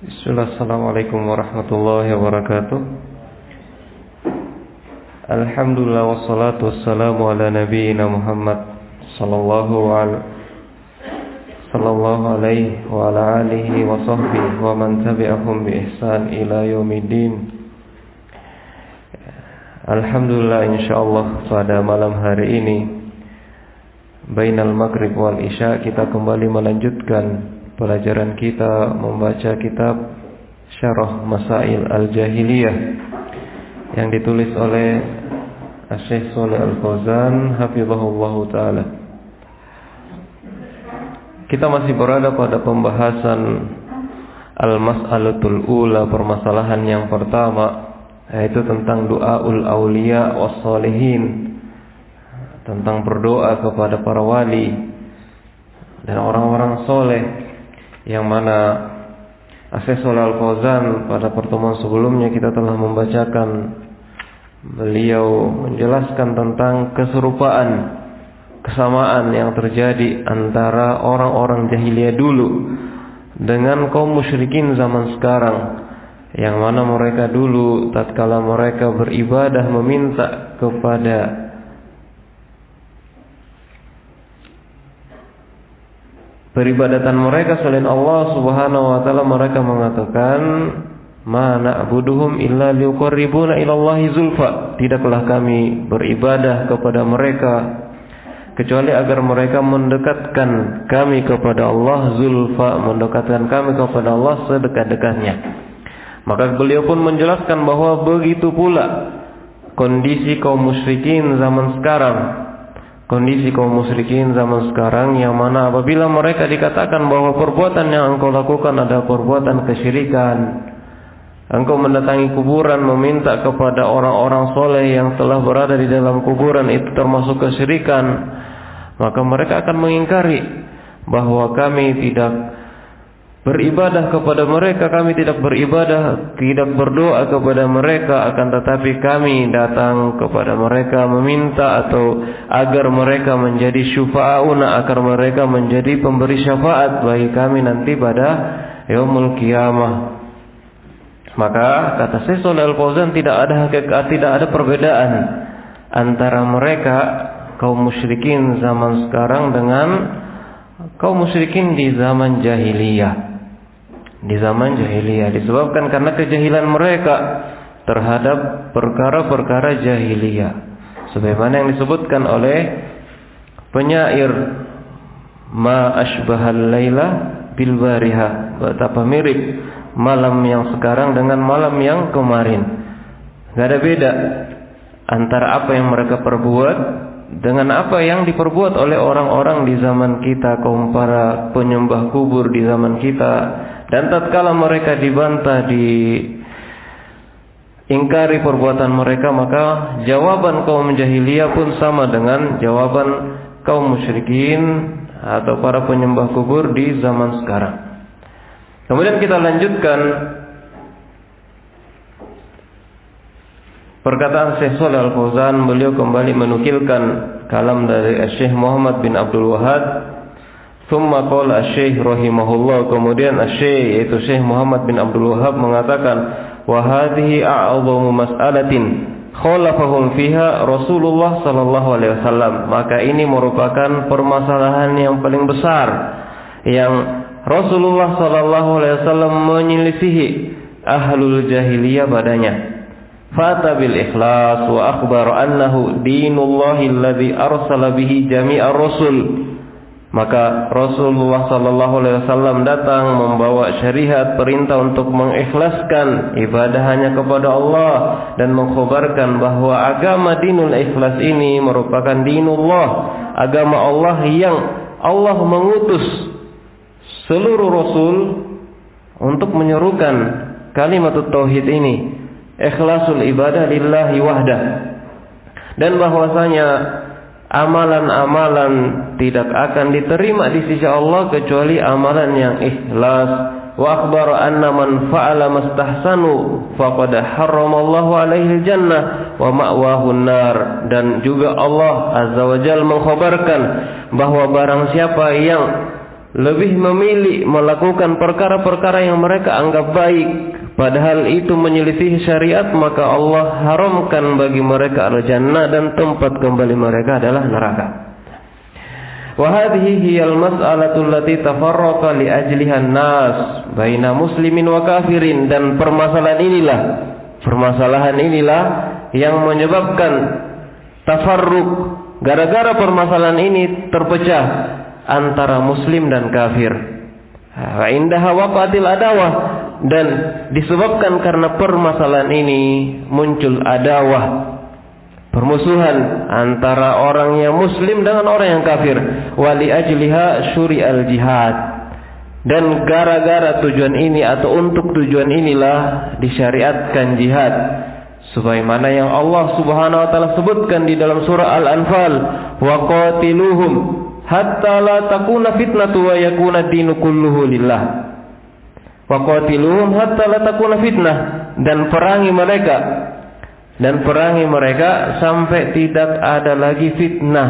Bismillah, assalamualaikum warahmatullahi wabarakatuh. Alhamdulillah wassalatu wassalamu ala nabiyyina Muhammad sallallahu alaihi wa ala alihi wa sahbihi wa man tabi'ahum bi ihsan ila yaumiddin. Alhamdulillah, insyaallah pada malam hari ini bainal maghrib wal isya kita kembali melanjutkan pelajaran kita membaca kitab Syarah Masail Al-Jahiliyah yang ditulis oleh Syekh Shalih Al-Fauzan hafizahullah taala. Kita masih berada pada pembahasan Al-Mas'alatul Ula, permasalahan yang pertama, yaitu tentang doaul auliya was sholihin, tentang berdoa kepada para wali dan orang-orang soleh, yang mana Syekh Shalih Al-Fauzan pada pertemuan sebelumnya kita telah membacakan beliau menjelaskan tentang kesamaan yang terjadi antara orang-orang jahiliyah dulu dengan kaum musyrikin zaman sekarang, yang mana mereka dulu tatkala mereka beribadah meminta kepada peribadatan mereka selain Allah Subhanahu wa taala, mereka mengatakan ma na'buduhum illa liqarribuna ila Allahi zulfa, tidaklah kami beribadah kepada mereka kecuali agar mereka mendekatkan kami kepada Allah, zulfa, mendekatkan kami kepada Allah sedekat-dekatnya. Maka beliau pun menjelaskan bahwa begitu pula kondisi kaum musyrikin zaman sekarang. Kondisi kaum musyrikin zaman sekarang, yang mana apabila mereka dikatakan bahwa perbuatan yang engkau lakukan adalah perbuatan kesyirikan, engkau mendatangi kuburan meminta kepada orang-orang soleh yang telah berada di dalam kuburan, itu termasuk kesyirikan, maka mereka akan mengingkari bahwa kami tidak beribadah kepada mereka, kami tidak beribadah, tidak berdoa kepada mereka, akan tetapi kami datang kepada mereka meminta atau agar mereka menjadi syufa'una, agar mereka menjadi pemberi syafaat bagi kami nanti pada yaumul qiyamah. Maka kata Syekh Shalih Al-Fauzan, tidak ada perbedaan antara mereka kaum musyrikin zaman sekarang dengan kaum musyrikin di zaman jahiliyah. Di zaman jahiliyah, disebabkan karena kejahilan mereka terhadap perkara-perkara jahiliyah, sebagaimana yang disebutkan oleh penyair, ma asbahal laila bil bariha, betapa mirip malam yang sekarang dengan malam yang kemarin. Gak ada beda antara apa yang mereka perbuat dengan apa yang diperbuat oleh orang-orang di zaman kita, kaum para penyembah kubur di zaman kita. Dan tatkala mereka dibantah, diingkari perbuatan mereka, maka jawaban kaum jahiliyah pun sama dengan jawaban kaum musyrikin atau para penyembah kubur di zaman sekarang. Kemudian kita lanjutkan perkataan Syekh Shalih Al-Fauzan. Beliau kembali menukilkan kalam dari Syekh Muhammad bin Abdul Wahhab. Thumma qala Syekh rahimahullah, kemudian Syekh, yaitu Syekh Muhammad bin Abdul Wahhab, mengatakan wa hadhihi a'dhamu mas'alatin khalafahum fiha Rasulullah sallallahu alaihi wasallam, maka ini merupakan permasalahan yang paling besar yang Rasulullah sallallahu alaihi wasallam menyelisihi ahlul jahiliyah padanya. Fata bil ikhlas wa akhbar annahu dinullahi alladhi arsala bihi jami'ar rasul. Maka Rasulullah sallallahu alaihi wasallam datang membawa syariat, perintah untuk mengikhlaskan ibadah hanya kepada Allah, dan mengkhabarkan bahwa agama dinul ikhlas ini merupakan dinullah, agama Allah yang Allah mengutus seluruh rasul untuk menyerukan kalimat tauhid ini, ikhlasul ibadah lillahi wahdah, dan bahwasanya amalan-amalan tidak akan diterima di sisi Allah kecuali amalan yang ikhlas. Wa akhbara anna man fa'ala mastahsanu faqad harramallahu alaihi jannah wa ma'wahu an-nar, dan juga Allah azza wa jalla mengkhabarkan bahwa barang siapa yang lebih memilih melakukan perkara-perkara yang mereka anggap baik, padahal itu menyelisihi syariat, maka Allah haramkan bagi mereka al-jannah dan tempat kembali mereka adalah neraka. Wa hadhihi hiyal mas'alatu allati tafarraqa li ajliha an-nas baina muslimin wa kafirin, dan permasalahan inilah yang menyebabkan tafarruq. Gara-gara permasalahan ini terpecah antara muslim dan kafir. Wa indaha waqatil adawah, dan disebabkan karena permasalahan ini muncul adawah, permusuhan antara orang yang muslim dengan orang yang kafir. Wali ajliha syuri'al jihad, dan gara-gara tujuan ini atau untuk tujuan inilah disyariatkan jihad, sebagaimana yang Allah Subhanahu wa taala sebutkan di dalam surah Al-Anfal, wa qatiluhum hatta la takuna fitnatu wa yakuna dinu kulluhu lillah. Wa qatiluhum hatta la takuna fitnah, dan perangi mereka sampai tidak ada lagi fitnah,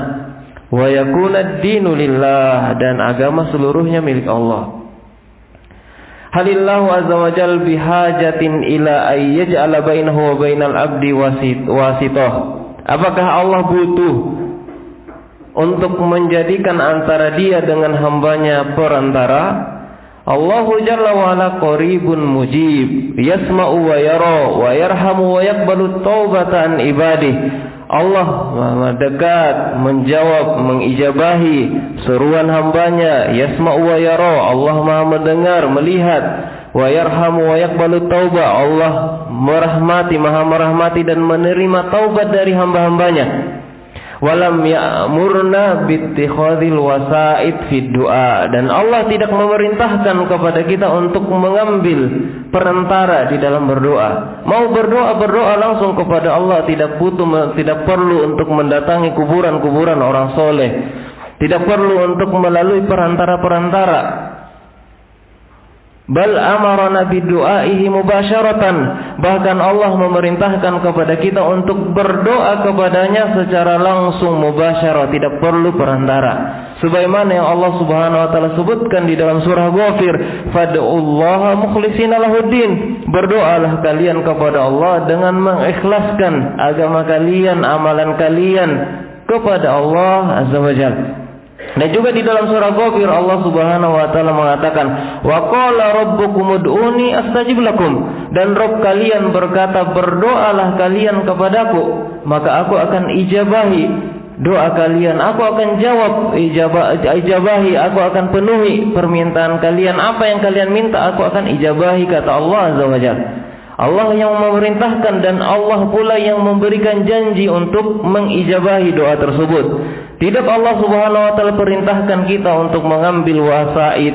wa yakuna dinu lillah, dan agama seluruhnya milik Allah. Halillahu azza wa jalla bihajatin ila ayyaj'ala bainahu wa bainal abdi wasithah. Apakah Allah butuh untuk menjadikan antara dia dengan hambanya perantara? Allahu jalla wa ala qaribun mujib, yasma'u wa yara wa yarhamu wa yaqbalu taubata an ibadih. Allah Maha dekat, menjawab, mengijabahi seruan hambanya. Yasma'u wa yara, Allah Maha mendengar, melihat. Wa yarhamu wa yaqbalu taubah, Allah merahmati, Maha merahmati dan menerima taubat dari hamba-hambanya. Walam ya'murna bittikhadhil wasa'id fid du'a, dan Allah tidak memerintahkan kepada kita untuk mengambil perantara di dalam berdoa. Mau berdoa langsung kepada Allah, tidak perlu untuk mendatangi kuburan-kuburan orang soleh, tidak perlu untuk melalui perantara-perantara. Bal amarana bidu'aihi mubasyaratan, bahkan Allah memerintahkan kepada kita untuk berdoa kepadanya secara langsung, mubasyarah, tidak perlu perantara. Sebagaimana yang Allah Subhanahu wa taala sebutkan di dalam surah Ghafir, fad'ullaha mukhlishina lahuddin, berdoalah kalian kepada Allah dengan mengikhlaskan agama kalian, amalan kalian kepada Allah azza wajalla. Dan juga di dalam surah Ghafir Allah Subhanahu wa taala mengatakan, wa qala rabbukum ud'uni astajib lakum, dan Rabb kalian berkata, berdoalah kalian kepadaku maka aku akan ijabahi doa kalian, aku akan jawab, ijabahi, aku akan penuhi permintaan kalian, apa yang kalian minta aku akan ijabahi, kata Allah azza wajalla. Allah yang memerintahkan dan Allah pula yang memberikan janji untuk mengijabahi doa tersebut. Tidak Allah Subhanahu wa taala perintahkan kita untuk mengambil wasaid,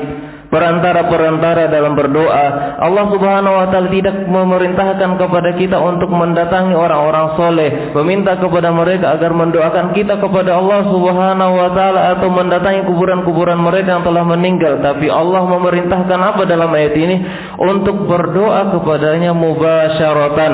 perantara-perantara dalam berdoa. Allah Subhanahu wa taala tidak memerintahkan kepada kita untuk mendatangi orang-orang soleh, meminta kepada mereka agar mendoakan kita kepada Allah Subhanahu wa taala, atau mendatangi kuburan-kuburan mereka yang telah meninggal. Tapi Allah memerintahkan apa dalam ayat ini? Untuk berdoa kepadanya mubasyaratan,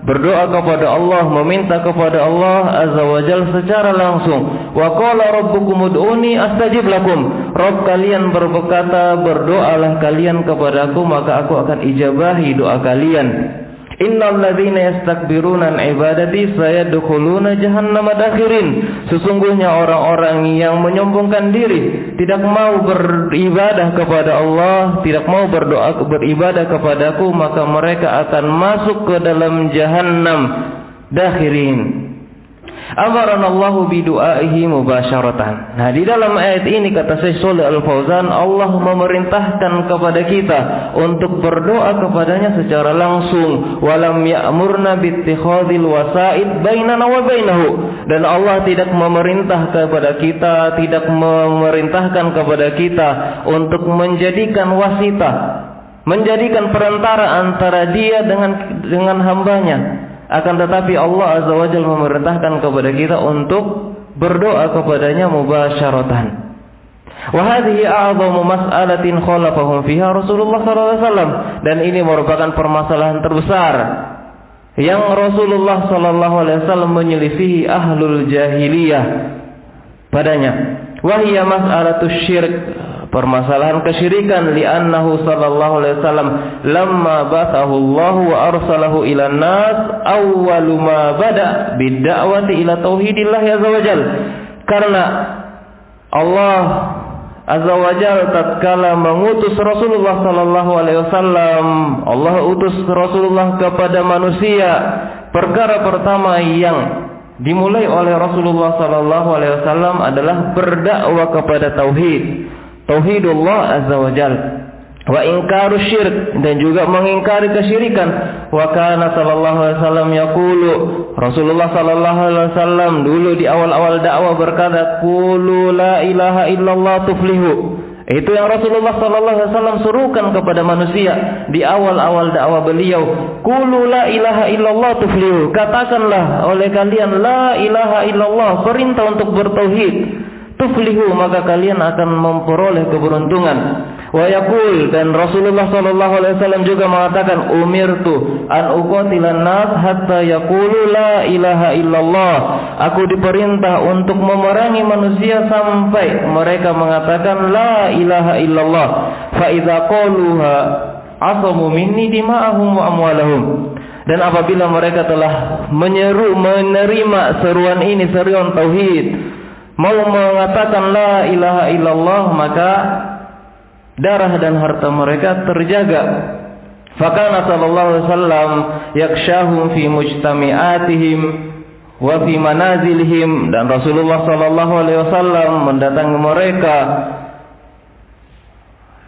berdoa kepada Allah, meminta kepada Allah azza wajalla secara langsung. Wa qala rabbukum ud'uni astajib lakum, Rabb kalian berkata, berdoalah kalian kepadaku maka aku akan ijabahi doa kalian. Innal ladzina yastakbiruna an ibadati sayadkhuluna jahannama dakhirin, sesungguhnya orang-orang yang menyombongkan diri, tidak mau beribadah kepada Allah, tidak mau beribadah kepadaku, maka mereka akan masuk ke dalam jahannam dakhirin. Amaranallahu bidu'aihi mubasyaratan. Nah, di dalam ayat ini kata Syekh Shalih Al-Fauzan, Allah memerintahkan kepada kita untuk berdoa kepadanya secara langsung. Walam ya'murna bittikhadhil wasaid bainana wa bainahu, dan Allah tidak memerintah kepada kita, tidak memerintahkan kepada kita untuk menjadikan wasitah, menjadikan perantara antara dia dengan hambanya. Akan tetapi Allah azza wajalla memerintahkan kepada kita untuk berdoa kepadanya mubasyaratan. Wa hadhihi a'dhamu mas'alatin khalafahum fiha Rasulullah sallallahu alaihi wasallam, dan ini merupakan permasalahan terbesar yang Rasulullah sallallahu alaihi wasallam menyelisihi ahlul jahiliyah padanya. Wa hiya mas'alatus syirk, permasalahan kesyirikan, li'annahu sallallahu alaihi wasallam lamma bathahu Allah wa arsalahu ila nas awwalu ma bada bid-da'wati ila tauhidillah azza wajal. Karena Allah azza wajal tatkala mengutus Rasulullah sallallahu alaihi wasallam, Allah utus Rasulullah kepada manusia, perkara pertama yang dimulai oleh Rasulullah sallallahu alaihi wasallam adalah berdakwah kepada tauhid, tauhidullah azza wajal, wa ingkaru syirk, dan juga mengingkari kesyirikan. Wa kana sallallahu alaihi wasallam yaqulu, Rasulullah sallallahu alaihi wasallam dulu di awal-awal dakwah berkata, qulu la ilaha illallah tuflihu. Itu yang Rasulullah sallallahu alaihi wasallam suruhkan kepada manusia di awal-awal dakwah beliau. Qulu la ilaha illallah tuflihu. Katakanlah oleh kalian la ilaha illallah, perintah untuk bertauhid. Tuflihu, maka kalian akan memperoleh keberuntungan. Wa yaqul, dan Rasulullah sallallahu alaihi wasallam juga mengatakan, umirtu an uqatilan nas hatta yaqulu la ilaha illallah. Aku diperintah untuk memerangi manusia sampai mereka mengatakan la ilaha illallah. Fa idza qaluha asamu minni dima'ahum wa amwalahum. Dan apabila mereka telah menerima seruan ini, seruan tauhid, mau mengatakan la ilaha illallah, maka darah dan harta mereka terjaga. Fakana sallallahu alaihi wasallam yakshahum fi mujtami'atihim wa fi manazilihim, dan Rasulullah sallallahu alaihi wasallam mendatangi mereka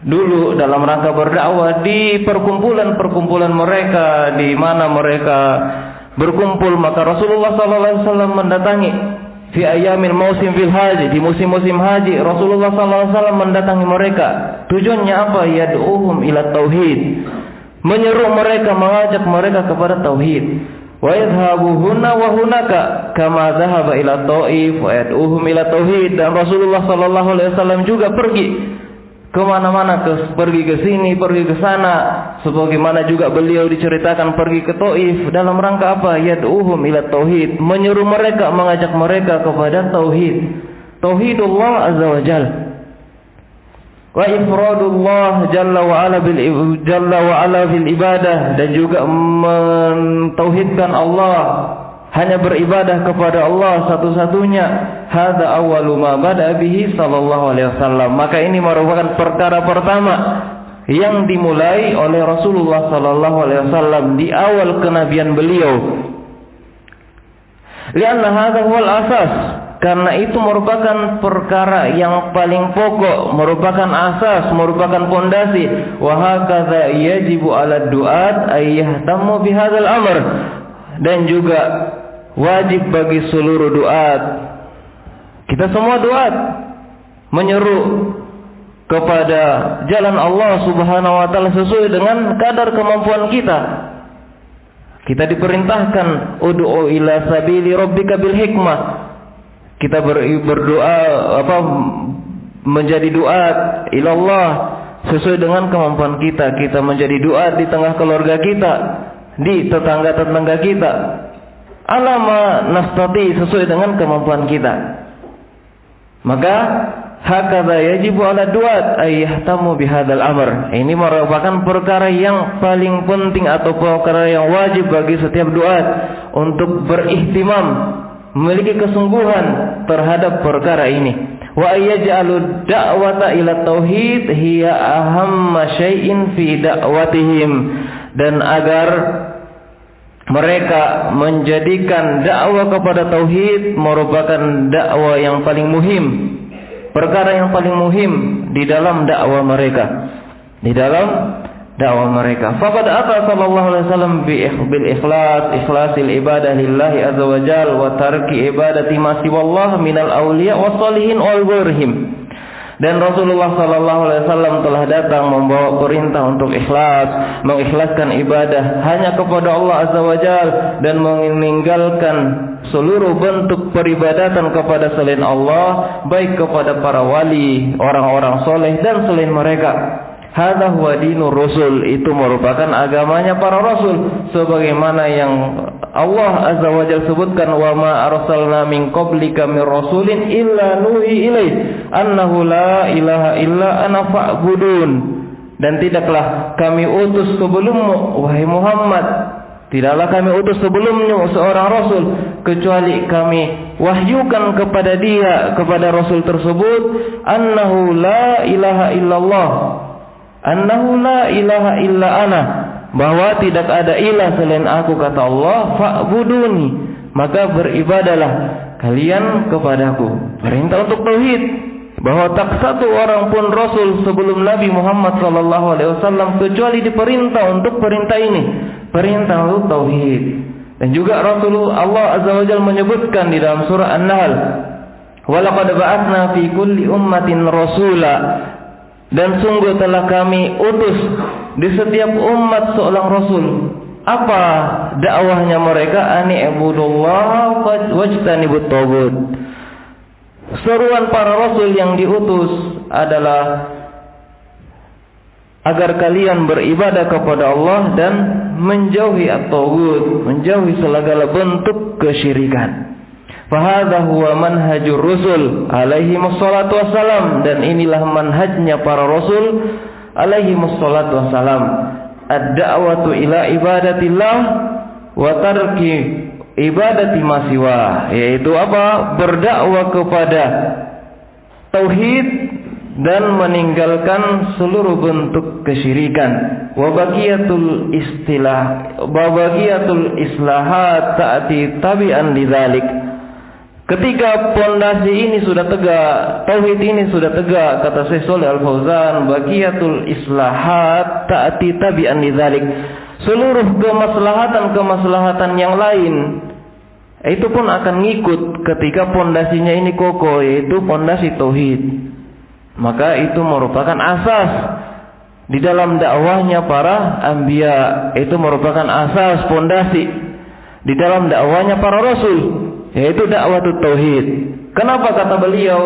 dulu dalam rangka berdakwah di perkumpulan-perkumpulan mereka, di mana mereka berkumpul. Maka Rasulullah sallallahu alaihi wasallam mendatangi fi ayamil mausim fil haji, di musim-musim haji Rasulullah sallallahu alaihi wasallam mendatangi mereka. Tujuannya apa? Yad'uhum ila tauhid, menyeru mereka, mengajak mereka kepada tauhid. Wa yadhhabu huna wa hunaka kama dhahaba ila Taif wa yad'uhum ila tauhid. Dan Rasulullah sallallahu alaihi wasallam juga pergi kemana-mana, pergi ke sini, pergi ke sana, sebagaimana juga beliau diceritakan pergi ke Taif dalam rangka apa? Yad'uhum ila tauhid, menyeru mereka, mengajak mereka kepada tauhid, tauhidullah azza wajal, wa ifradullah jalla wa ala bil ibadah, dan juga mentauhidkan Allah, hanya beribadah kepada Allah satu-satunya. Hadza awwalu ma bada bihi sallallahu alaihi wasallam. Maka ini merupakan perkara pertama yang dimulai oleh Rasulullah sallallahu alaihi wasallam di awal kenabian beliau. Lianna hadza huwal asas, karena itu merupakan perkara yang paling pokok, merupakan asas, merupakan fondasi. Wa hakadza yajibu 'ala du'at ay yahtammu bihadzal amr, dan juga wajib bagi seluruh duat, kita semua duat, menyeru kepada jalan Allah Subhanahu wa taala sesuai dengan kadar kemampuan kita. Kita diperintahkan ud'u ila sabili rabbika bil hikmah. Kita berdoa menjadi duat ilallah sesuai dengan kemampuan kita. Kita menjadi duat di tengah keluarga kita, di tetangga-tetangga kita, alama nastati, sesuai dengan kemampuan kita. Maka hakadza yajibu 'ala du'at ay yahtamu bihadzal amr. Ini merupakan perkara yang paling penting atau perkara yang wajib bagi setiap duat untuk berihtimam, memiliki kesungguhan terhadap perkara ini. Wa yaj'alu da'wata ila tauhid hiya ahamma syai'in fi da'watihim, dan agar mereka menjadikan dakwah kepada tauhid merupakan dakwah yang paling muhim, perkara yang paling muhim di dalam dakwah mereka, di dalam dakwah mereka. Faqad ata sallallahu alaihi wasallam bil ikhlasil ibadah lillahi azza wa jalla wa tarki ibadati ma siwallah minal awliya was salihin wal ghairihim. Dan Rasulullah sallallahu alaihi wasallam telah datang membawa perintah untuk ikhlas, mengikhlaskan ibadah hanya kepada Allah azza wa jalla, dan meninggalkan seluruh bentuk peribadatan kepada selain Allah, baik kepada para wali, orang-orang soleh, dan selain mereka. Hadza huwa dinur rasul, itu merupakan agamanya para rasul, sebagaimana yang Allah Azza wa Jalla sebutkan, wa ma arsalna min qablika min rasulin illa nuhi ilaih annahu la ilaha illa ana fa'budun. Dan tidaklah kami utus sebelummu wahai Muhammad, tidaklah kami utus sebelumnya seorang rasul kecuali kami wahyukan kepada dia, kepada rasul tersebut, annahu la ilaha illallah, annahu la ilaha illa ana, bahwa tidak ada ilah selain aku, kata Allah, fa'buduni, maka beribadalah kalian kepadaku. Perintah untuk tauhid, bahwa tak satu orang pun rasul sebelum Nabi Muhammad SAW kecuali diperintah untuk perintah ini, perintah untuk tauhid. Dan juga Rasulullah Allah Azza wa Jalla menyebutkan di dalam surah An-Nahl, walaqad ba'atsna fi kulli ummatin rasula, dan sungguh telah kami utus di setiap umat seorang rasul. Apa dakwahnya mereka? Ani ibudullah wajtanibut taghut. Seruan para rasul yang diutus adalah agar kalian beribadah kepada Allah dan menjauhi at-taghut, menjauhi segala bentuk kesyirikan. Fahadha huwa manhajur rusul alaihi wassalatu wassalam, dan inilah manhajnya para rasul alaihi wassalatu wassalam, ad-da'watu ila ibadatillah wa tarki ibadati masiwa, yaitu apa? Berdakwah kepada tauhid dan meninggalkan seluruh bentuk kesyirikan. Wa baqiyatul islahat ta'ati tabi'an lidzalik. Ketika pondasi ini sudah tegak, tauhid ini sudah tegak, kata Syekh Shalih Al-Fauzan, baqiyatul islahat ta'ati tabi'an lidzalik. Seluruh kemaslahatan yang lain itu pun akan ngikut ketika pondasinya ini kokoh, yaitu pondasi tauhid. Maka itu merupakan asas di dalam dakwahnya para anbiya, itu merupakan asas pondasi di dalam dakwahnya para rasul, yaitu dakwatut tauhid. Kenapa kata beliau?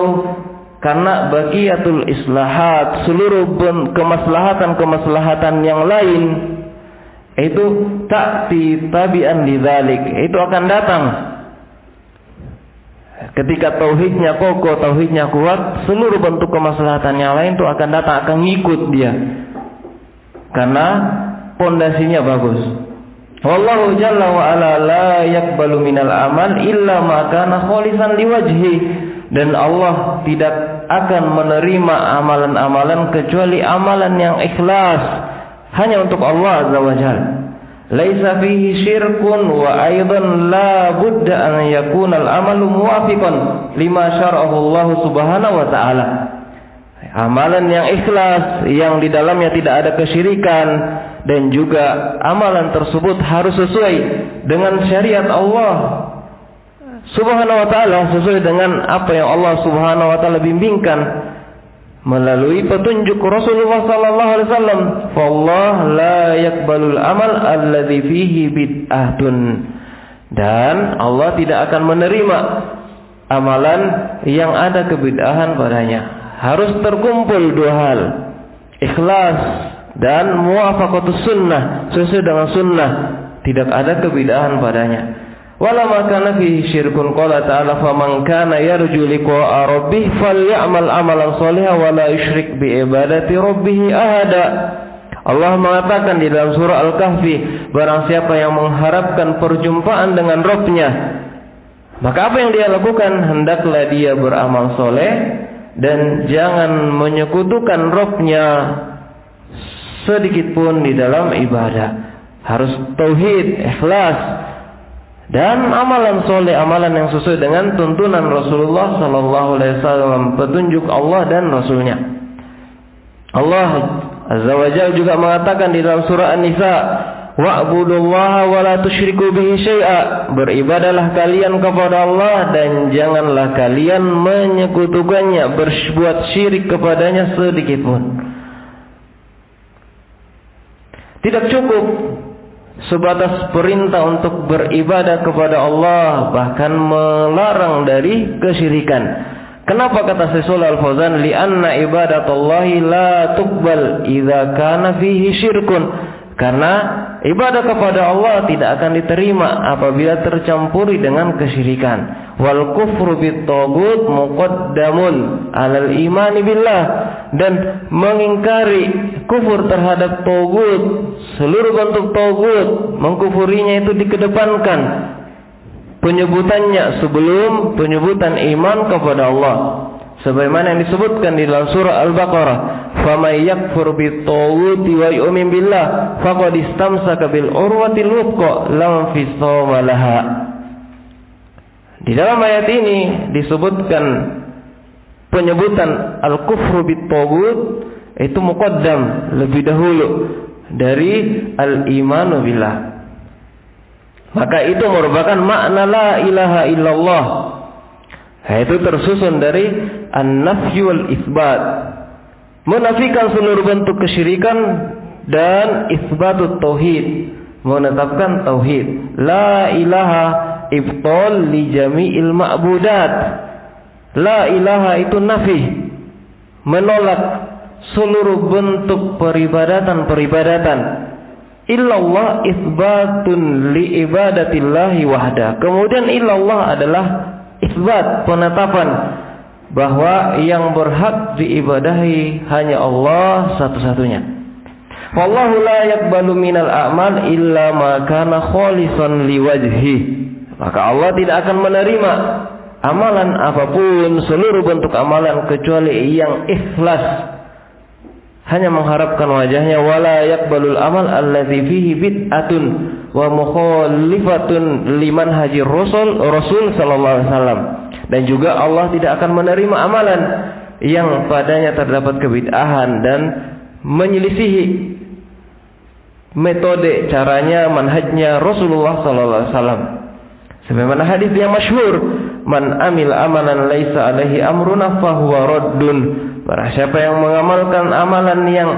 Karena baqiyatul islahat, seluruh kemaslahatan yang lain itu ta'ti tabi'an lidzalik, itu akan datang ketika tauhidnya kokoh, tauhidnya kuat, seluruh bentuk kemaslahatan yang lain itu akan datang, akan ngikut dia karena pondasinya bagus. Wallahu jalla wa ala la yaqbalu minal amal illa ma kana khalisan liwajhi, dan Allah tidak akan menerima amalan-amalan kecuali amalan yang ikhlas hanya untuk Allah Azza wa Jalla. Laisa fihi syirkun wa aidan la budda an yakuna al-amalu muwafiqan lima syara'ahu Allah Subhanahu wa ta'ala. Amalan yang ikhlas, yang di dalamnya tidak ada kesyirikan, dan juga amalan tersebut harus sesuai dengan syariat Allah Subhanahu wa ta'ala, sesuai dengan apa yang Allah Subhanahu wa ta'ala bimbingkan melalui petunjuk Rasulullah sallallahu alaihi wasallam. Fallah la yaqbalul amal alladzi fihi bid'atun, dan Allah tidak akan menerima amalan yang ada kebid'ahan padanya. Harus terkumpul dua hal, ikhlas dan muwafaqatus sunnah, sesuai dengan sunnah, tidak ada kebid'ahan padanya. Wala ma kana fihi syirkun, qala ta'ala faman kana yarju liqa'a rabbih falyamal amalan shalihan wa la yusyrik bi ibadati rabbih ahada. Allah mengatakan di dalam surah Al-Kahfi, barang siapa yang mengharapkan perjumpaan dengan Rabb-nya, maka apa yang dia lakukan? Hendaklah dia beramal soleh dan jangan menyekutukan Rabb-nya sedikit pun di dalam ibadah. Harus tauhid, ikhlas, dan amalan soleh, amalan yang sesuai dengan tuntunan Rasulullah sallallahu alaihi wasallam, petunjuk Allah dan Rasulnya. Allah Azza wa Jalla juga mengatakan di dalam surah An-Nisa, wa'budullaha wa la tusyriku bihi syai'a, beribadahlah kalian kepada Allah dan janganlah kalian menyekutukannya, berbuat syirik kepadanya sedikit pun. Tidak cukup sebatas perintah untuk beribadah kepada Allah, bahkan melarang dari kesyirikan. Kenapa kata Syekh Shalih Al-Fauzan, li'anna ibadatullahi la tuqbal idza kana fihi syirkun, Karena ibadah kepada Allah tidak akan diterima apabila tercampuri dengan kesyirikan. Wal kufru bit taghut muqaddamun 'alal imani billah, dan mengingkari kufur terhadap taghut, seluruh bentuk taghut, mengkufurinya itu dikedepankan penyebutannya sebelum penyebutan iman kepada Allah. Sebagaimana yang disebutkan di dalam surah Al-Baqarah, "Faman yakfur bit-taghuti wa yu'min billah faqad istamsaka bil urwatil wuthqa lam fisama laha." Di dalam ayat ini disebutkan penyebutan al-kufru bit-taghut itu muqaddam, lebih dahulu dari al-imanu billah. Maka itu merupakan makna la ilaha illallah. Itu tersusun dari an-nafyu wal isbat, menafikan seluruh bentuk kesyirikan, dan isbatut tauhid, menetapkan tauhid. La ilaha ibtal li jami'il ma'budat. La ilaha itu nafi, menolak seluruh bentuk peribadatan. Illallah isbatun li ibadatillahi wahda. Kemudian illallah adalah isbat, penetapan bahwa yang berhak diibadahi hanya Allah satu-satunya. Wallahu la yaqbalu minal a'mal illa ma kana khalisan liwajhi. Maka Allah tidak akan menerima amalan apapun, seluruh bentuk amalan, kecuali yang ikhlas, hanya mengharapkan wajahnya. Wala yaqbalul amal alladzi fihi bid'atun wa mukhalifatun liman hajir Rasul sallallahu alaihi wasallam. Dan juga Allah tidak akan menerima amalan yang padanya terdapat kebid'ahan dan menyelisihi metode, caranya, manhajnya Rasulullah sallallahu alaihi wasallam. Sebagaimana hadis yang masyhur, "Man amil amalan laisa alaihi amruna fahuwa raddun." Barang siapa yang mengamalkan amalan yang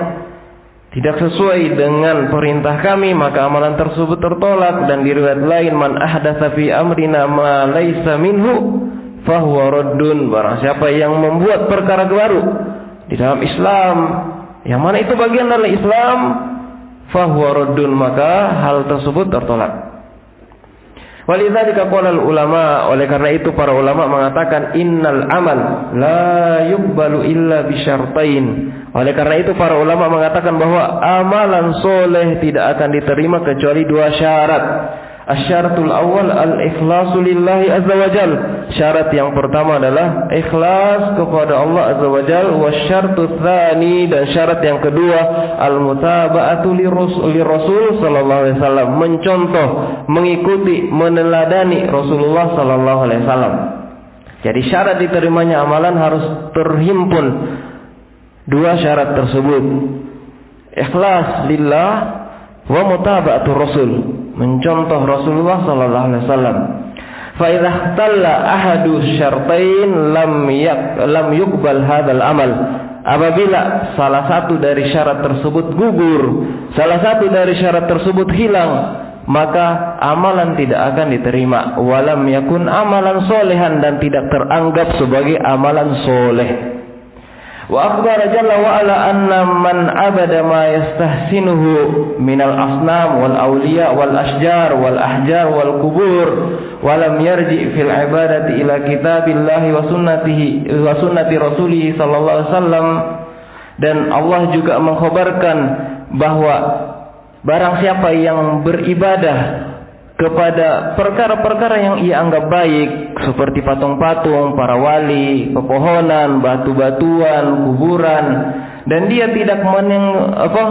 tidak sesuai dengan perintah kami, maka amalan tersebut tertolak. Dan di riwayat lain, "Man ahdatsa fi amrina ma laisa minhu fahuwa raddun." Barang siapa yang membuat perkara baru di dalam Islam, yang mana itu bagian dari Islam, fahuwa raddun, maka hal tersebut tertolak. Walidzalika qala ulama, oleh karena itu para ulama mengatakan innal amal la yuqbalu illa bisyartain. Oleh karena itu para ulama mengatakan bahwa amalan soleh tidak akan diterima kecuali dua syarat. Asyaratul awal al-ikhlasu lillahi azza wajal. Syarat yang pertama adalah ikhlas kepada Allah azza wajal. Wasyaratul tsani, dan syarat yang kedua al-mutaba'atu li Rasul sallallahu alaihi wasallam, mencontoh, mengikuti, meneladani Rasulullah sallallahu alaihi wasallam. Jadi syarat diterimanya amalan harus terhimpun dua syarat tersebut. Ikhlas lillah wa mutaba'atu Rasul, mencontoh Rasulullah sallallahu alaihi wasallam. Fa idza ikhtalla ahadu syartain lam yuqbal hadzal amal. Apabila salah satu dari syarat tersebut gugur, salah satu dari syarat tersebut hilang, maka amalan tidak akan diterima. Walam yakun amalan solehan, dan tidak teranggap sebagai amalan soleh. Wa akhbara jalla wa ala anna man abada ma yastahsinuhu minal asnam wal awliya wal ashjar wal ahjar wal kubur wa lam yarji fil ibadati ila kitabillahi wa sunnati rasulih sallallahu alaihi wasallam. Dan Allah juga mengkhabarkan bahwa barang siapa yang beribadah kepada perkara-perkara yang ia anggap baik, seperti patung-patung, para wali, pepohonan, batu-batuan, kuburan, dan dia tidak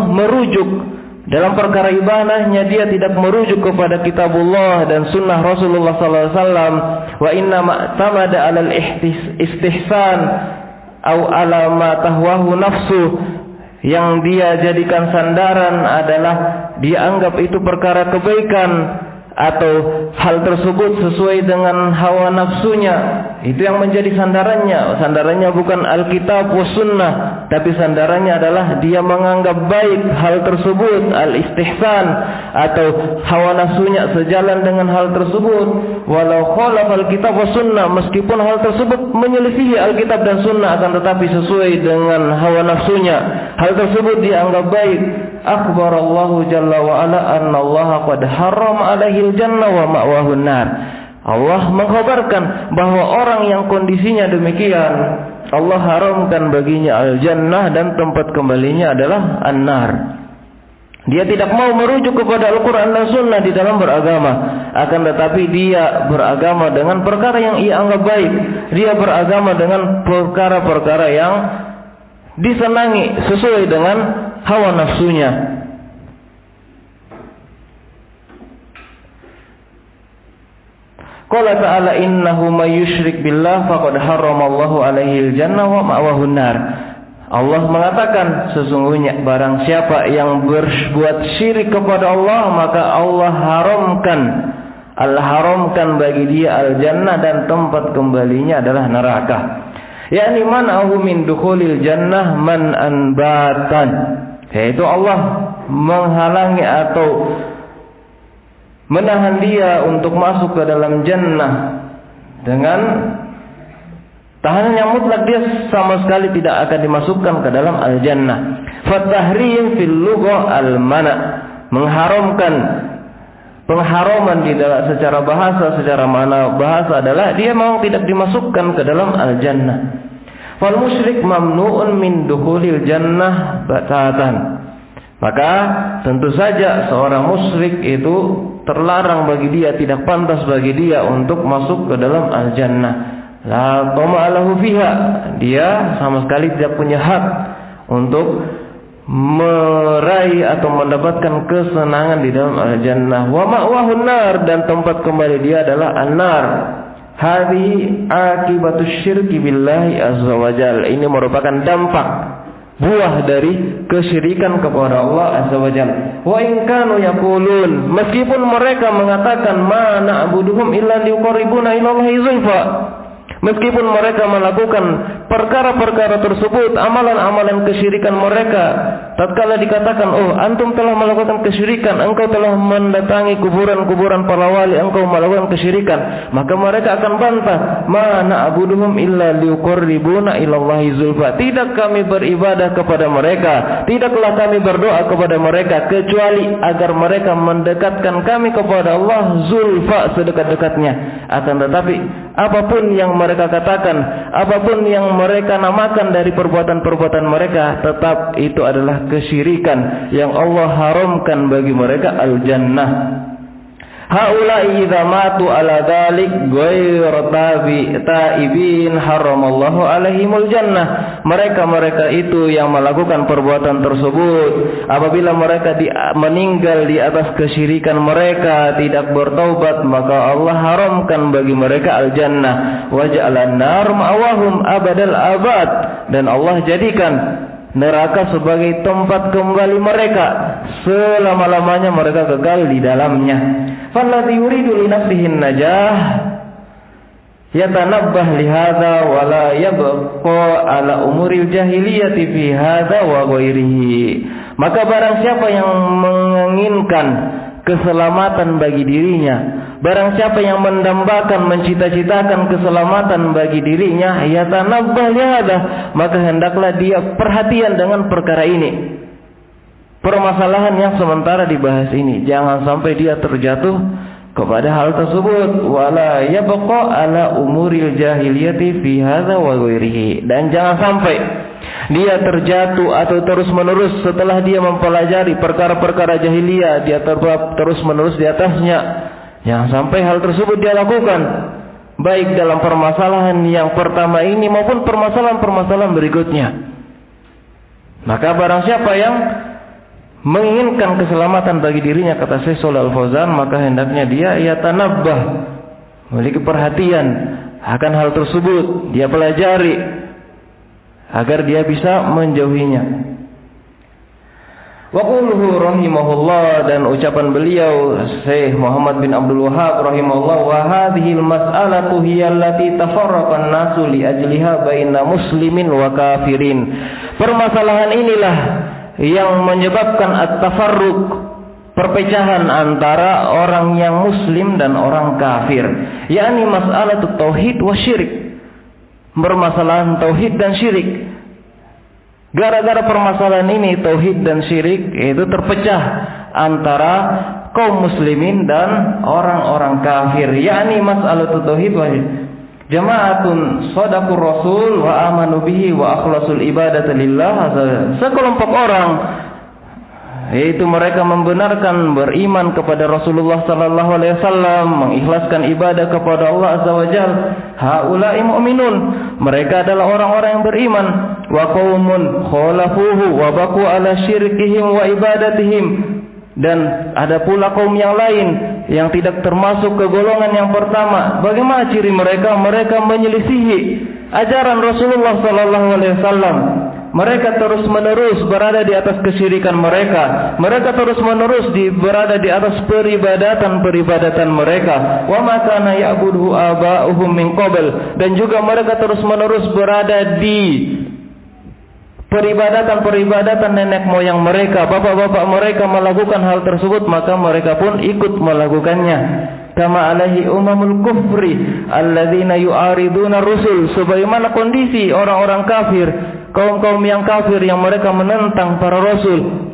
merujuk dalam perkara ibadahnya, dia tidak merujuk kepada kitabullah dan sunnah Rasulullah SAW. Wa inna ma'tamada alal istihsan au ala ma tahwahu nafsu, yang dia jadikan sandaran adalah dia anggap itu perkara kebaikan, atau hal tersebut sesuai dengan hawa nafsunya, itu yang menjadi sandarannya. Sandarannya bukan Alkitab wa Sunnah, tapi sandarannya adalah dia menganggap baik hal tersebut, al-istihsan, atau hawa nafsunya sejalan dengan hal tersebut. Walau khalafa Alkitab wa Sunnah, meskipun hal tersebut menyelisihi Alkitab dan Sunnah, akan tetapi sesuai dengan hawa nafsunya, hal tersebut dianggap baik. Akhbarallahu jalla wa ala anna Allah qad harrama alaihil jannah wa ma'wahun nar. Allah mengkhabarkan bahwa orang yang kondisinya demikian, Allah haramkan baginya al-jannah dan tempat kembalinya adalah an-nar. Dia tidak mau merujuk kepada Al-Quran dan Sunnah di dalam beragama, akan tetapi dia beragama dengan perkara yang ia anggap baik. Dia beragama dengan perkara-perkara yang disenangi sesuai dengan hawa nafsunya. Qala ta'ala innahu may yusyrik billah faqad harramallahu alaihi al-jannah wa ma'wahu an-nar. Allah mengatakan sesungguhnya barang siapa yang berbuat syirik kepada Allah, maka Allah haramkan bagi dia al-jannah dan tempat kembalinya adalah neraka. yakni man'ahu min dukhulil jannah man'an batan, yaitu Allah menghalangi atau menahan dia untuk masuk ke dalam jannah dengan tahanan yang mutlak. Dia sama sekali tidak akan dimasukkan ke dalam al-jannah. Fatahrim fil lughah al-mana', mengharamkan. Pengharaman di dalam secara bahasa, secara makna bahasa adalah dia mau tidak dimasukkan ke dalam al-jannah. Fal musyrik mamnu'un min dukhulil jannah batatan. Maka tentu saja seorang musyrik itu terlarang bagi dia, tidak pantas bagi dia untuk masuk ke dalam al-jannah. La tama'alahu fiha, dia sama sekali tidak punya hak untuk meraih atau mendapatkan kesenangan di dalam al-jannah. Wa ma'wahun nar, dan tempat kembali dia adalah an-nar. Hadhi akibatus syirki billahi azza wa jalla. Ini merupakan dampak buah dari kesyirikan kepada Allah azza wa jalla. Wa in kanu yaqulun, meskipun mereka mengatakan ma na'buduhum illa liqarribuna ila Allahi zulfa, meskipun mereka melakukan perkara-perkara tersebut, amalan-amalan kesyirikan mereka, tatkala dikatakan, oh antum telah melakukan kesyirikan, engkau telah mendatangi kuburan-kuburan para wali, engkau melakukan kesyirikan, maka mereka akan bantah, ma na'buduhum illa liqarribuna ila Allahi zulfa. Tidak kami beribadah kepada mereka, tidaklah kami berdoa kepada mereka kecuali agar mereka mendekatkan kami kepada Allah zulfa, sedekat-dekatnya. Akan tetapi apapun yang mereka katakan, apapun yang mereka namakan dari perbuatan-perbuatan mereka, tetap itu adalah kesyirikan yang Allah haramkan bagi mereka al-jannah. Haula'i idza matu ala dzalik ghairu taibin haramallahu alaihimul jannah. Mereka itu yang melakukan perbuatan tersebut, apabila mereka meninggal di atas kesyirikan mereka, tidak bertaubat, maka Allah haramkan bagi mereka al-jannah. Wa ja'alan nar ma'wahum abadal abad, dan Allah jadikan neraka sebagai tempat kembali mereka, selama-lamanya mereka kekal di dalamnya. Falladhi yuridu li nafsihi najah yatanabbah li hadza wa la yabqa ala umuril jahiliyati fi hadza wa ghairihi. Maka barang siapa yang menginginkan keselamatan bagi dirinya, barang siapa yang mendambakan, mencita-citakan keselamatan bagi dirinya, yatanabbah li hadza, maka hendaklah dia perhatian dengan perkara ini, permasalahan yang sementara dibahas ini. Jangan sampai dia terjatuh kepada hal tersebut. Wala yabqa ala umuril jahiliyati fi hadza wa ghairihi, dan jangan sampai dia terjatuh atau terus-menerus setelah dia mempelajari perkara-perkara jahiliyah, dia terus-menerus di atasnya. Jangan sampai hal tersebut dia lakukan, baik dalam permasalahan yang pertama ini maupun permasalahan-permasalahan berikutnya. Maka barang siapa yang menginginkan keselamatan bagi dirinya, kata Syekh Shalih Al-Fauzan, maka hendaknya dia yatanabbah, memiliki perhatian akan hal tersebut, dia pelajari agar dia bisa menjauhinya. Wa quluhu rahimahullah, dan ucapan beliau Syekh Muhammad bin Abdul Wahhab rahimahullah, wa hadhil mas'alatu hiya allati tafarraqa an-nasu li ajliha baina muslimin wa kafirin. Permasalahan inilah yang menyebabkan at-tafarruq, perpecahan antara orang yang muslim dan orang kafir, yakni mas'alatut tauhid wa syirik, permasalahan tauhid dan syirik. Gara-gara permasalahan ini, tauhid dan syirik itu terpecah antara kaum muslimin dan orang-orang kafir, yakni mas'alatut tauhid wa jama'atun sadaqur rasul wa amanu bihi wa akhlasul ibadati lillah. Sekelompok orang, yaitu mereka membenarkan beriman kepada Rasulullah sallallahu alaihi wasallam, mengikhlaskan ibadah kepada Allah azza wajalla. Haula'i mu'minun, mereka adalah orang-orang yang beriman. Wa qaumun khalafuhu wa baqu ala syirkihim wa ibadatihim, dan ada pula kaum yang lain yang tidak termasuk ke golongan yang pertama. Bagaimana ciri mereka? Mereka menyelisihi ajaran Rasulullah sallallahu alaihi wasallam. Mereka terus-menerus berada di atas kesyirikan mereka. Mereka terus-menerus berada di atas peribadatan mereka. Wa ma kana ya'budu aba'uhum min qabl, dan juga mereka terus-menerus berada di peribadatan nenek moyang mereka. Bapak-bapak mereka melakukan hal tersebut, maka mereka pun ikut melakukannya. Kama alaihi umamul kufri alladzina yu'ariduna rusul, sebagaimana kondisi orang-orang kafir, kaum-kaum yang kafir yang mereka menentang para rasul.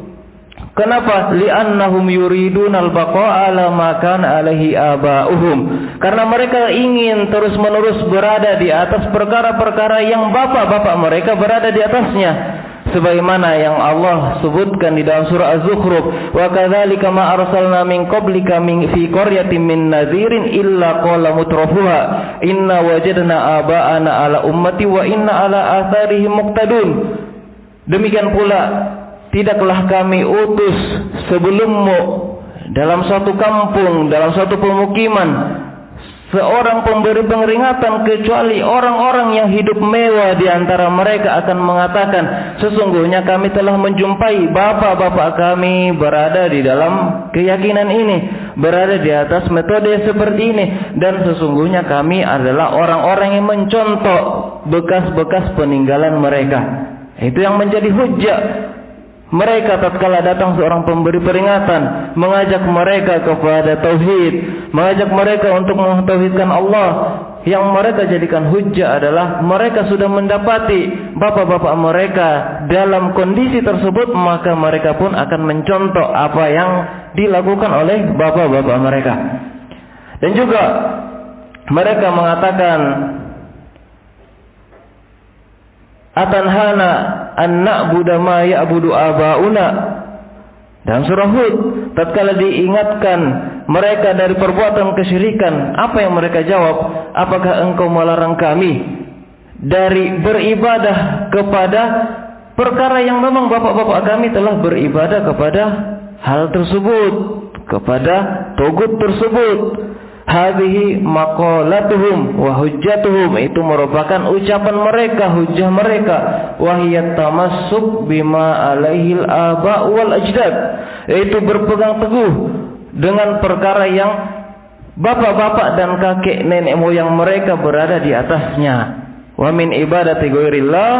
Kenapa? Li'annahum yuridunal baqa'a ala ma kana alaihi aba'uhum, karena mereka ingin terus-menerus berada di atas perkara-perkara yang bapak-bapak mereka berada di atasnya, sebagaimana yang Allah sebutkan di dalam surah Az-Zukhruf, wa kadzalika ma arsalna min qablika fi qaryatin min nadhirin illa qala mutrafuha inna wajadna aba'ana ala ummati wa inna ala atharihim muqtadun. Demikian pula, tidaklah kami utus sebelummu dalam suatu kampung, dalam suatu pemukiman, seorang pemberi peringatan kecuali orang-orang yang hidup mewah di antara mereka akan mengatakan, sesungguhnya kami telah menjumpai bapak-bapak kami berada di dalam keyakinan ini, berada di atas metode seperti ini, dan sesungguhnya kami adalah orang-orang yang mencontoh bekas-bekas peninggalan mereka. Itu yang menjadi hujjah mereka tatkala datang seorang pemberi peringatan, mengajak mereka kepada tauhid, mengajak mereka untuk mentauhidkan Allah. Yang mereka jadikan hujjah adalah mereka sudah mendapati bapak-bapak mereka dalam kondisi tersebut, maka mereka pun akan mencontoh apa yang dilakukan oleh bapak-bapak mereka. Dan juga mereka mengatakan, atanhana an na'budu ma ya'budu aba'una. Dalam surah Hud, tatkala diingatkan mereka dari perbuatan kesyirikan, apa yang mereka jawab? Apakah engkau melarang kami dari beribadah kepada perkara yang memang bapak-bapak kami telah beribadah kepada hal tersebut, kepada togut tersebut? Hadhihi maqalatuhum wa hujjatuhum, itu merupakan ucapan mereka, hujjah mereka. Wa hiya tamassuk bima alaihil aba wal ajdad, yaitu berpegang teguh dengan perkara yang bapak-bapak dan kakek nenek moyang mereka berada di atasnya. Wa min ibadati ghairillah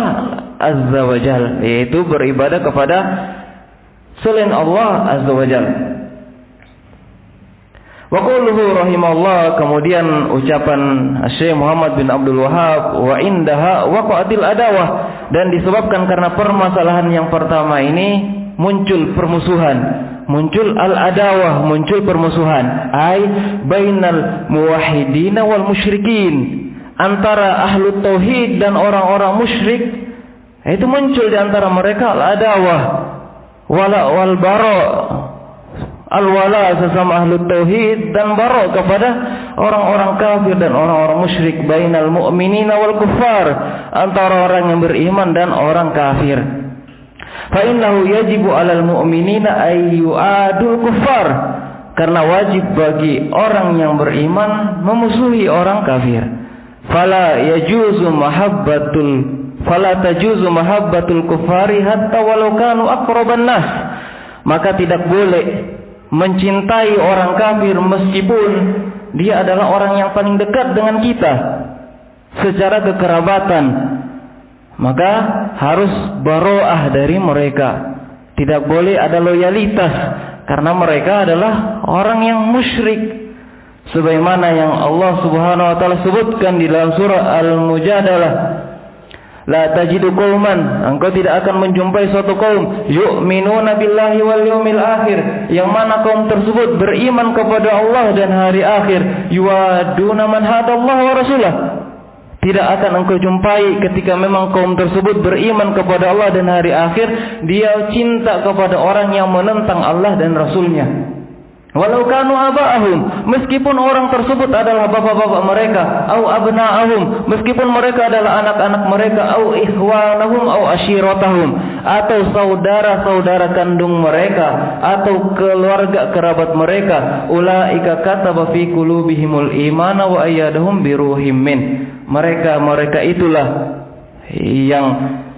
azza wajal, yaitu beribadah kepada selain Allah azza wajal. Wa quluhu rahimahullah, kemudian ucapan Syekh Muhammad bin Abdul Wahhab, wa indaha waqa'atil adawah, dan disebabkan karena permasalahan yang pertama ini muncul permusuhan, muncul al-adawah, muncul permusuhan, ai bainal muwahhidin wal musyrikin, antara ahlu tauhid dan orang-orang musyrik. Itu muncul di antara mereka al-adawah wal bara, al-wala sesama ahlu tauhid, dan bara kepada orang-orang kafir dan orang-orang musyrik. Bainal mu'minina wal kuffar, antara orang yang beriman dan orang kafir. Fa innahu yajibu 'alal mu'minina ay yu'adul kuffar, karena wajib bagi orang yang beriman memusuhi orang kafir. Fala tajuzu mahabbatul kuffari hatta walau kanu aqraban nas, Maka tidak boleh mencintai orang kafir meskipun dia adalah orang yang paling dekat dengan kita secara kekerabatan. Maka harus baro'ah dari mereka. Tidak boleh ada loyalitas, karena mereka adalah orang yang musyrik. Sebagaimana yang Allah Subhanahu wa taala sebutkan di dalam surah Al-Mujadalah, la tajidu qauman, engkau tidak akan menjumpai suatu kaum yu'minuna billahi wal yawmil akhir, yang mana kaum tersebut beriman kepada Allah dan hari akhir, yuwaduna man hadallahu wa rasulah. Tidak akan engkau jumpai ketika memang kaum tersebut beriman kepada Allah dan hari akhir, dia cinta kepada orang yang menentang Allah dan Rasulnya. Walau kanu aba'ahum, meskipun orang tersebut adalah bapak-bapak mereka, au abna'ahum, meskipun mereka adalah anak-anak mereka, au ikhwanahum, au ashiratahum, atau saudara-saudara kandung mereka, atau keluarga kerabat mereka. Ulaika kataba fi qulubihimul imana wa ayyadahum biruhim min. Mereka itulah yang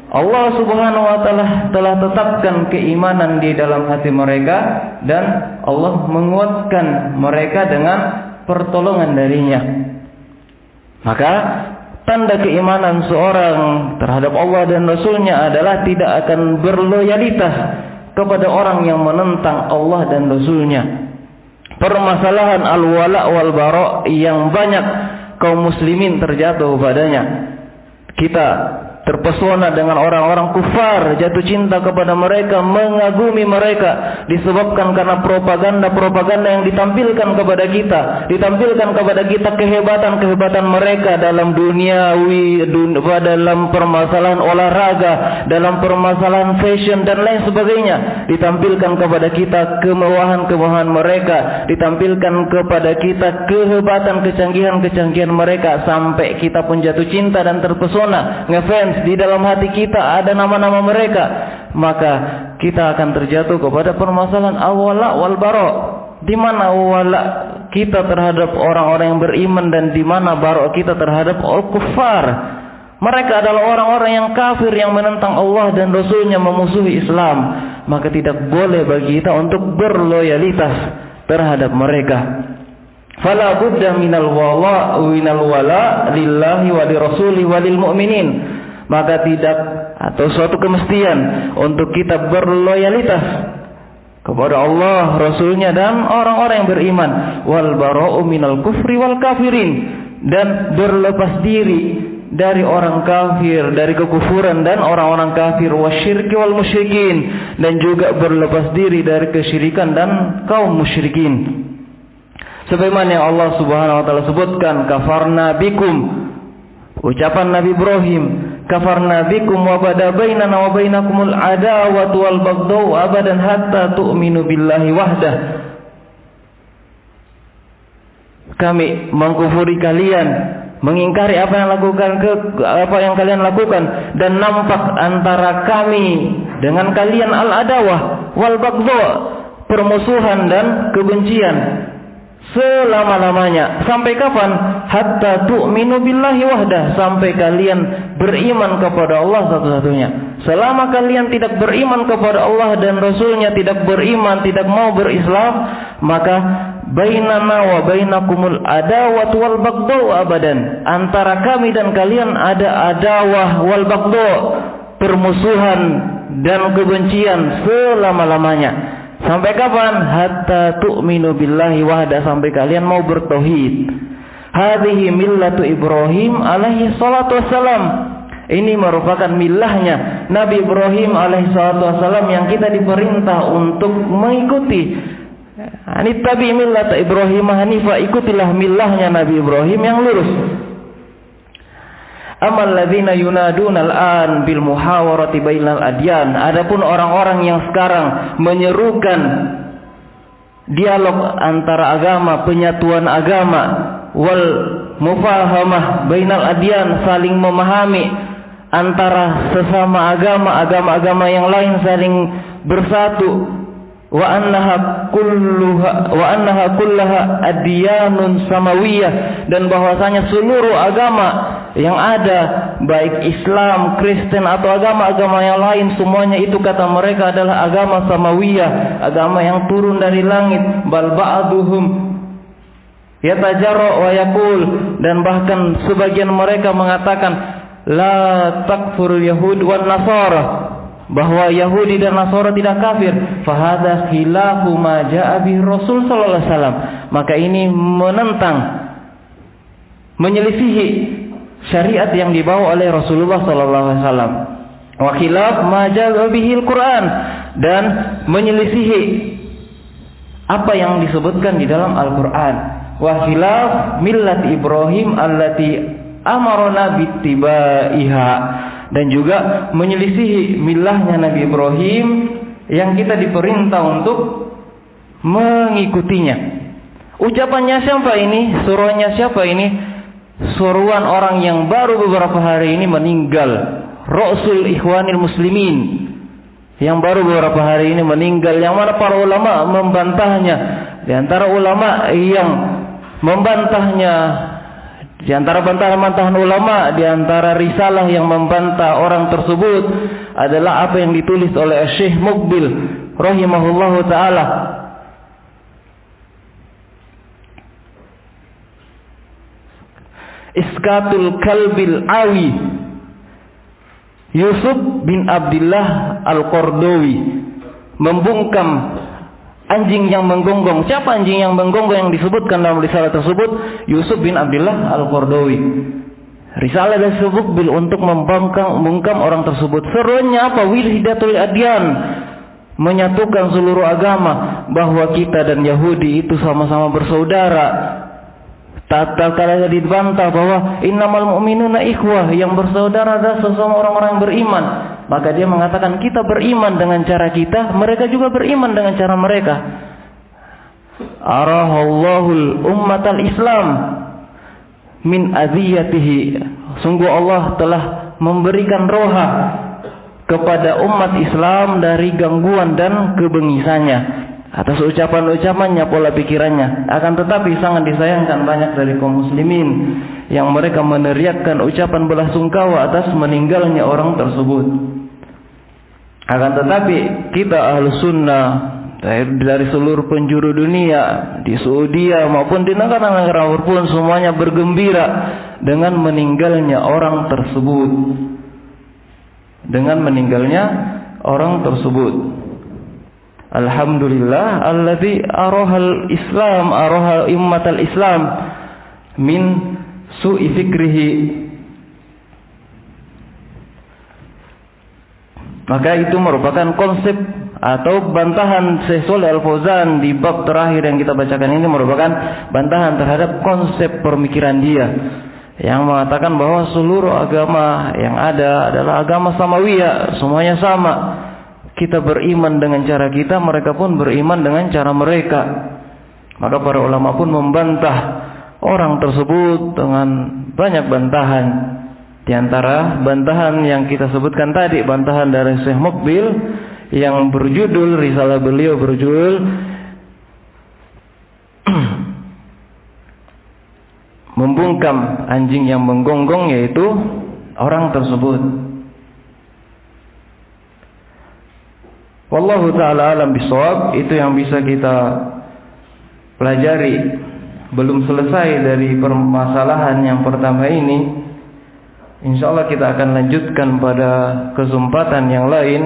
Allah Subhanahu wa taala telah tetapkan keimanan di dalam hati mereka, dan Allah menguatkan mereka dengan pertolongan darinya. Maka tanda keimanan seorang terhadap Allah dan Rasulnya adalah tidak akan berloyalitas kepada orang yang menentang Allah dan Rasulnya. Permasalahan al-wala wal bara yang banyak kaum muslimin terjatuh padanya. Kita terpesona dengan orang-orang kufar, jatuh cinta kepada mereka, mengagumi mereka, disebabkan karena propaganda-propaganda yang ditampilkan kepada kita kehebatan mereka dalam duniawi, dalam permasalahan olahraga, dalam permasalahan fashion dan lain sebagainya. Ditampilkan kepada kita kemewahan-kemewahan mereka, ditampilkan kepada kita kehebatan, kecanggihan mereka, sampai kita pun jatuh cinta dan terpesona, ngefans. Di dalam hati kita ada nama-nama mereka, maka kita akan terjatuh kepada permasalahan awala wal bara. Di mana wala kita terhadap orang-orang yang beriman, dan di mana bara kita terhadap al-kuffar. Mereka adalah orang-orang yang kafir, yang menentang Allah dan Rasulnya, memusuhi Islam. Maka tidak boleh bagi kita untuk berloyalitas terhadap mereka. Fala budda minal wala lillahi wa lirasuli wa lil mu'minin. Maka tidak, atau suatu kemestian untuk kita berloyalitas kepada Allah, Rasulnya, dan orang-orang yang beriman. Wal bara'u minal kufri wal kafirin, dan berlepas diri dari orang kafir, dari kekufuran dan orang-orang kafir, wasyirki wal musyrikin, dan juga berlepas diri dari kesyirikan dan kaum musyrikin. Sebagaimana yang Allah Subhanahu wa taala sebutkan, kafarna bikum, ucapan Nabi Ibrahim, kafarna bikum wa bada bainana wa bainakumul adawatu wal baghdau abadan hatta tu'minu billahi wahdah. Kami mengkufuri kalian, mengingkari apa yang kalian lakukan, dan nampak antara kami dengan kalian al-adawah wal baghdau, permusuhan dan kebencian selama-lamanya. Sampai kapan? Hatta tu'minu billahi wahdah, sampai kalian beriman kepada Allah satu-satunya. Selama kalian tidak beriman kepada Allah dan Rasulnya, tidak beriman, tidak mau berislam, maka bainana wa bainakumul adawatu wal baghdau abadan. Antara kami dan kalian ada adawah wal baghdau, permusuhan dan kebencian selama-lamanya. Sampai kapan? Hatta tu'minu billahi wahda, sampai kalian mau bertauhid. Hadhihi millatu Ibrahim alaihi salatu wassalam. Ini merupakan milahnya Nabi Ibrahim alaihi salatu wassalam yang kita diperintah untuk mengikuti. Anittabi millata Ibrahim hanifa, ikutilah milahnya Nabi Ibrahim yang lurus. Amal ladzina yunaduna al-an bil muhawarati bainal adyan. Adapun orang-orang yang sekarang menyerukan dialog antara agama, penyatuan agama, wal mufahamah bainal adyan, saling memahami antara sesama agama-agama yang lain, saling bersatu. Wa annaha kullaha adyanun samawiyah, dan bahwasanya seluruh agama yang ada, baik Islam, Kristen atau agama-agama yang lain, semuanya itu kata mereka adalah agama samawiyah, agama yang turun dari langit. Bal ba'duhum yatajarra wa yaqul, dan bahkan sebagian mereka mengatakan la takfurul yahud wan nasara, bahwa Yahudi dan Nasara tidak kafir. Fahadha khilafu ma ja'a bihi Rasul sallallahu alaihi wasallam. Maka ini menentang, menyelisihi syariat yang dibawa oleh Rasulullah sallallahu alaihi wasallam. Wa khilaf ma ja'a bihi Al-Qur'an, dan menyelisihi apa yang disebutkan di dalam Al-Qur'an. Wa khilaf millat Ibrahim allati amarna bittibaiha, dan juga menyelisihi milahnya Nabi Ibrahim yang kita diperintah untuk mengikutinya. Ucapannya siapa ini? Suruhannya siapa ini? Suruhan orang yang baru beberapa hari ini meninggal, Rasul Ikhwanil Muslimin, yang baru beberapa hari ini meninggal, yang mana para ulama membantahnya. Di antara ulama yang membantahnya, di antara bantahan-bantahan ulama, di antara risalah yang membantah orang tersebut adalah apa yang ditulis oleh Syekh Muqbil rahimahullahu taala. Iskatul Kalbil Awi, Yusuf bin Abdullah Al-Qardawi, membungkam anjing yang menggonggong. Siapa anjing yang menggonggong yang disebutkan dalam risalah tersebut? Yusuf bin Abdullah Al-Qardawi. Risalah tersebut bil untuk membungkam orang tersebut. Seruannya apa? Wilhidatul adyan, menyatukan seluruh agama, bahwa kita dan Yahudi itu sama-sama bersaudara. Tatkala dibantah bahwa innamal mu'minuna ikhwah, yang bersaudara adalah sesama orang-orang yang beriman, maka dia mengatakan kita beriman dengan cara kita, mereka juga beriman dengan cara mereka. Arahallahul ummatal Islam min adiyatihi, sungguh Allah telah memberikan roha kepada umat Islam dari gangguan dan kebengisannya, atas ucapan-ucapannya, pola pikirannya. Akan tetapi sangat disayangkan banyak dari kaum muslimin yang mereka meneriakkan ucapan belasungkawa atas meninggalnya orang tersebut. Akan tetapi kita Ahlus Sunnah dari seluruh penjuru dunia, di Saudi maupun di negara-negara pun, semuanya bergembira dengan meninggalnya orang tersebut. Dengan meninggalnya orang tersebut. Alhamdulillah alladzi arahal Islam, arahal ummatal Islam min su'i fikrihi. Maka itu merupakan konsep atau bantahan Syekh Shalih Al Fauzan di bab terakhir yang kita bacakan ini, merupakan bantahan terhadap konsep pemikiran dia yang mengatakan bahwa seluruh agama yang ada adalah agama samawiyah, semuanya sama. Kita beriman dengan cara kita, mereka pun beriman dengan cara mereka. Maka para ulama pun membantah orang tersebut dengan banyak bantahan. Di antara bantahan yang kita sebutkan tadi, bantahan dari Syekh Muqbil yang berjudul, risalah beliau berjudul membungkam anjing yang menggonggong, yaitu orang tersebut. Wallahu ta'ala alam bisawab. Itu yang bisa kita pelajari. Belum selesai dari permasalahan yang pertama ini. InsyaAllah kita akan lanjutkan pada kesempatan yang lain.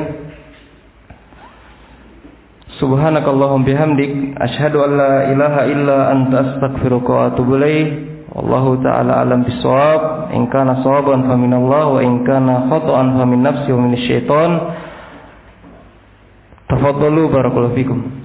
Subhanakallahum bihamdik, asyhadu an la ilaha illa anta astaghfiruka wa atubu ilaik. Wallahu ta'ala alam bisawab. In kana sawaban fa minallah, wa in kana khata'an fa min nafsi wa min syaitan. Tafadhalu barakallahu fikum.